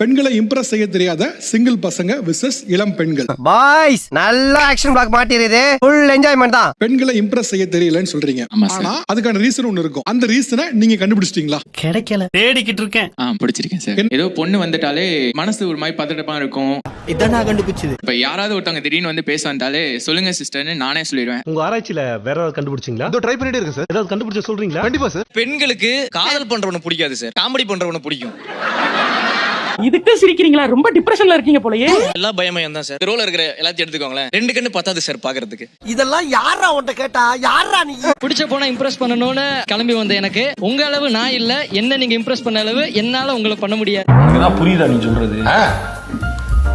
பெண்களை இம்ப்ரெஸ் செய்ய தெரியாத சிங்கிள் பசங்க விசஸ் இளம் பெண்கள். பாய்ஸ் நல்ல ஆக்ஷன் பிளாக் மாட்டிருது, ஃபுல் என்ஜாய்மென்ட் தான். பெண்களை இம்ப்ரெஸ் செய்ய தெரியலன்னு சொல்றீங்க. ஆனா அதுக்கான ரீசன் ஒன்னு இருக்கும். அந்த ரீசனை நீங்க கண்டுபிடிச்சிட்டீங்களா? கிடைக்கல, தேடிக்கிட்டு இருக்கேன். பிடிச்சிருக்கேன் சார். ஏதோ பொண்ணு வந்துட்டாலே மனசு ஒரு மாதிரி பதட்டமா இருக்கும். இதான் நான் கண்டுபிடிச்சது. இப்ப யாராவது ஒருத்தவங்க திடீர்னு வந்து பேச வந்தாலே சொல்லுங்க சிஸ்டர்னு நானே சொல்லிடுவேன். உங்க ஆராய்ச்சியில வேற ஏதாவது கண்டுபிடிச்சீங்களா? ட்ரை பண்ணிட்டே இருக்கேன் சார். ஏதாவது கண்டுபிடிச்ச சொல்றீங்களா? கண்டிப்பா சார். பெண்களுக்கு காதல் பண்றவன பிடிக்காது சார், காமெடி பண்றவன பிடிக்கும். இதுக்கு சிரிக்கிறீங்களா? ரொம்ப டிப்ரெஷன்ல இருக்கீங்க போலயே. எல்லாம் பயமயம் தான் சார். ரோல இருக்கிற எல்லாத்தையும் எடுத்துக்கோங்களேன், 2 கண்ணு பத்தாது சார் பாக்குறதுக்கு. இதெல்லாம் யாரா உன்கிட்ட கேட்டா? யாரா நீ? பிடிச்ச போனா இம்ப்ரெஸ் பண்ணணும்னு கிளம்பி வந்த எனக்கு உங்க அளவு நான் இல்ல, என்ன நீங்க இம்ப்ரெஸ் பண்ண அளவு என்னால உங்களை பண்ண முடியாது. புரியுதா நீ சொல்றது?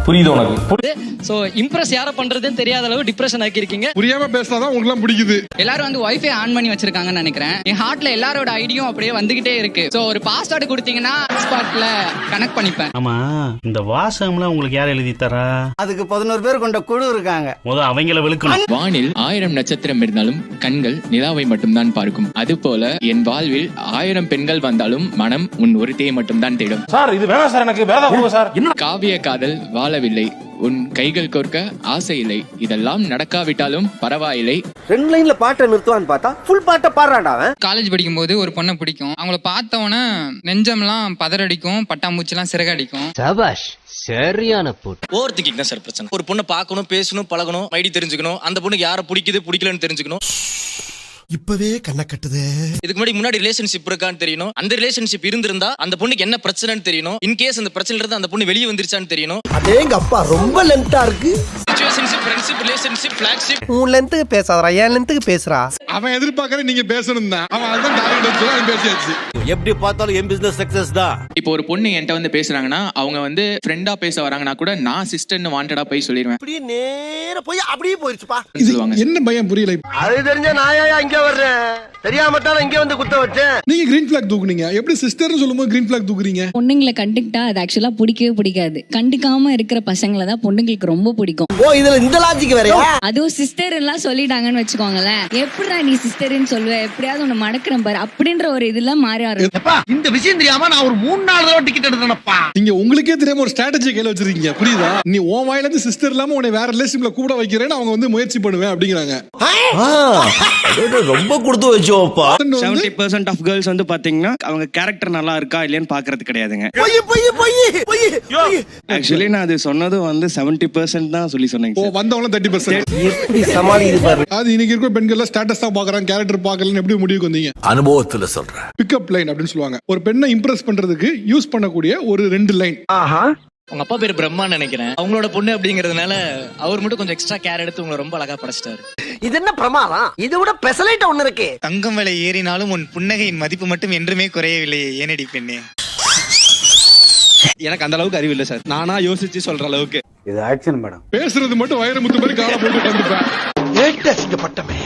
புரியுது உனக்கு? சோ இம்ப்ரெஸ் யார பண்றதுன்னு தெரியாத அளவு டிப்ரெஷன் ஆக்கிருக்கீங்க. புரியாம பேசினாதான் உங்களுக்கு எல்லாம் பிடிக்குது. எல்லாரும் வந்து வைஃபை ஆன் பண்ணி வச்சிருக்காங்கன்னு நினைக்கிறேன். என் ஹார்ட்ல எல்லாரோட ஐடியும் அப்படியே வந்துகிட்டே இருக்கு. சோ ஒரு பாஸ்வேர்டு கொடுத்தீங்கன்னா ஸ்பாட்ல கனெக்ட் பண்ணிப்பேன். ஆமா, இந்த வாசம்லாம் உங்களுக்கு யார் எழுதி தரா? அதுக்கு 11 பேர் கொண்ட குழு இருக்காங்க. அவங்கள வெளுக்கணும். வானில் 1000 நட்சத்திரம் இருந்தாலும் கண்கள் நிலாவை மட்டும்தான் பார்க்கும். அது போல என் வாழ்வில் 1000 பெண்கள் வந்தாலும் மனம் உன் ஒருத்தையை மட்டும்தான் தேடும். சார் இது வேணாம் சார், எனக்கு வேற கொடுங்க சார். காவிய காதல் வாழவில்லை, உன் கைகள் கோர்க்க ஆசை இல்லை, இதெல்லாம் நடக்காவிட்டாலும் பரவாயில்லை. 2 லைன்ல பாட்டை நிறுத்துவான்னு பார்த்தா ஃபுல் பாட்டை பாடுறான்டா அவன். காலேஜ் படிக்கும் போது ஒரு பொண்ணை பிடிக்கும். அவங்கள பார்த்தவொன்னே நெஞ்சம்லாம் பதறடிக்கும், பட்டாம்பூச்சிலாம் சிறகடிக்கும். சபாஷ், சரியான போட்டு. ஓவர் திங்கிங் தான் சார் பிரச்சனை. ஒரு பொண்ணை பார்க்கணும், பேசணும், பழகணும், ஐடி தெரிஞ்சுக்கணும், அந்த பொண்ணுக்கு யாரை பிடிக்குது பிடிக்கலன்னு தெரிஞ்சுக்கணும். இப்பவே கண்ண கட்டுது. இதுக்கு முன்னாடி ரிலேஷன்ஷிப் இருக்கான்னு தெரியணும். அந்த ரிலேஷன்ஷிப் இருந்திருந்தா அந்த பொண்ணுக்கு என்ன பிரச்சனைன்னு தெரியணும். இன் கேஸ் அந்த பிரச்சனைல இருந்து அந்த பொண்ணு வெளியே வந்துருச்சான்னு தெரியணும். அதேங்க அப்பா ரொம்ப லென்த்தா இருக்கு. Situationship, friendship, relationship, flagship. உன் லென்த்துக்கு பேசாதடா, என் லென்த்துக்கு பேசுறா. அவன் எதிர்பார்க்கற நீங்க பேசணும் தான். அவன் அதான் டார்கெட் வச்சு அவன் பேசியாச்சு. எப்படி பார்த்தாலும் என் பிசினஸ் சக்சஸ் தான். இப்போ ஒரு பொண்ணு என்கிட்ட வந்து பேசுறாங்கன்னா அவங்க வந்து ஃப்ரெண்டா பேச வராங்கன்னா கூட நான் சிஸ்டர்னு வாண்டடா போய் சொல்லிடுவேன். அப்படியே நேரா போய் அப்படியே போயிருச்சுப்பா. சொல்லுவாங்க. என்ன பயம் புரியல. அது தெரிஞ்ச நாயா இங்க வர்றேன், தெரியாம தான் இங்க வந்து குத்த வச்சேன். நீங்க கிரீன் ஃபிளாக் தூக்குனீங்க. எப்படி சிஸ்டர்னு சொல்லும்போது கிரீன் ஃபிளாக் தூக்குறீங்க? பொண்ணுங்களை கண்டுக்கிட்டா அது ஆக்சுவலா பிடிக்கவே பிடிக்காது. கண்டுக்காம இருக்கிற பசங்களை தான் பொண்ணுங்களுக்கு ரொம்ப பிடிக்கும். ஓ, இதுல இந்த லாஜிக் வேறயா? அதுவும் சிஸ்டர் எல்லாம் சொல்லிட்டாங்கன்னு வச்சுக்கோங்களேன், எப்படிடா நீ சிஸ்டர்ன்னு சொல்லுவ, எப்படியாவது உன்னை மடக்கிறேன் பாரு அப்படின்ற ஒரு இதெல்லாம் மாறி ஆரம்பிக்கும். இந்த விஷயம் தெரியாம நான் ஒரு 3-4 தடவை டிக்கெட் எடுத்தேனப்பா. நீங்க உங்களுக்கே தெரியாம ஒரு ஸ்ட்ராட்டஜி கையில வச்சிருக்கீங்க. புரியுதா? நீ உன் வாயில இருந்து சிஸ்டர் இல்லாம உன்னை வேற ரிலேஷன்ல கூட வைக்கிறேன்னு அவங்க வந்து முயற்சி பண்ணுவேன் அப்படிங்கிறாங்க. ரொம்ப கொடுத்து வச்சோப்பா. 70% ஆஃப் கேர்ள்ஸ் வந்து பாத்தீங்கன்னா அவங்க கேரக்டர் நல்லா இருக்கா இல்லையான்னு பாக்குறது கிடையாதுங்க. ஆக்சுவலி நான் அது சொன்னது வந்து 70% தான் சொல்லி சொன்னேங்க. ஓ, வந்தவங்க 30%. எப்படி சமாளிக்குது பாரு. அது இன்னைக்கு இருக்கிற பெண்கள் ஸ்டேட்டஸ் தான் பாக்குறாங்க, கேரக்டர் பாக்கலன்னு எப்படி முடிவுக்கு வந்தீங்க? அனுபவத்துல சொல்றேன். பிக்கப் லைன் அப்படின்னு சொல்லுவாங்க. ஒரு பெண்ணை இம்ப்ரெஸ் பண்றதுக்கு யூஸ் பண்ணக்கூடிய ஒரு 2 லைன். உங்க அப்பா பேர் பிரம்மான்னு நினைக்கிறேன். அவங்களோட பொண்ணு அப்படிங்கறதுனால அவர் மட்டும் கொஞ்சம் எக்ஸ்ட்ரா கேர் எடுத்து உங்களை ரொம்ப அழகா படைச்சிட்டாரு. இது என்ன பிரமாதம்? இது விட பெசலைட் ஒண்ணு இருக்கு. தங்கம் விலை ஏறினாலும் உன் புன்னகையின் மதிப்பு மட்டும் என்றுமே குறையவில்லையே, ஏனடி பெண்ணே. எனக்கு அந்த அளவுக்கு அறிவு இல்ல சார், நானா யோசிச்சு சொல்ற அளவுக்கு. இது ஆக்சன் மேடம். பேசுறது மட்டும் வைரமுத்து மாதிரி கால போட்டு வந்துப்பேன். ஏட்டசிக்கப்பட்டமே.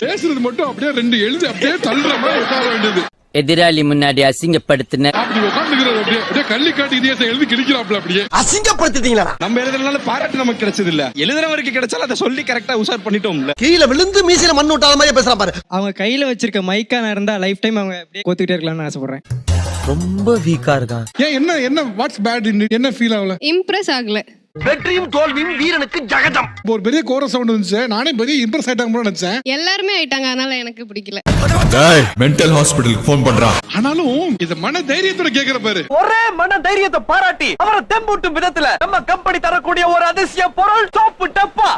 பேசுறது மட்டும் அப்படியே 2 எழுதி அப்படியே தள்ளுற மாதிரி உட்கார வேண்டியது. எதிராளி முன்னாடி அசிங்கப்படுத்தின அப்படி உட்காந்துக்கிறது அப்படியே அப்படியே கள்ளிக்காட்டு இதிகாசம் எழுதி கிழிக்கிறாப்ல அப்படியே. அசிங்கப்படுத்திட்டீங்களா? நம்ம எழுதுறதுனால பாராட்டு நமக்கு கிடைச்சது இல்ல, எழுதுறவருக்கு கிடைச்சாலும் அதை சொல்லி கரெக்டா உஷார் பண்ணிட்டோம்ல. கீழே விழுந்து மீசையில மண் விட்டாத மாதிரி பேசுறான் பாரு. அவங்க கையில வச்சிருக்க மைக்கா இருந்தா லைஃப் டைம் அவங்க அப்படியே கோத்துக்கிட்டே இருக்கலாம்னு ஆசைப்படுறேன். ரொம்ப வீக்கா இருக்கான். ஏன் என்ன வாட்ஸ் பேட்? என்ன ஃபீல் ஆகல? இம்ப்ரெஸ் ஆகல. வெற்றியும் தோல்வியும் வீரனுக்கு ஜகதம். ஒரு பெரிய கோரஸ் சவுண்ட் வந்துச்சு. நானே பெரிய இம்ப்ரெஸ் ஆயிட்டாங்க நினைச்சேன். எல்லாருமே ஆயிட்டாங்க, அதனால எனக்கு பிடிக்கல. மென்டல் ஹாஸ்பிடலுக்கு போன் பண்றான். ஆனாலும் இது மன தைரியத்தோட கேக்குற பாரு. ஒரே மன தைரியத்தை பாராட்டி அவரை தெம்பூட்டும் விதத்துல நம்ம கம்பெனி தரக்கூடிய ஒரு அதிசய பொருள் சோப்பு டப்பா.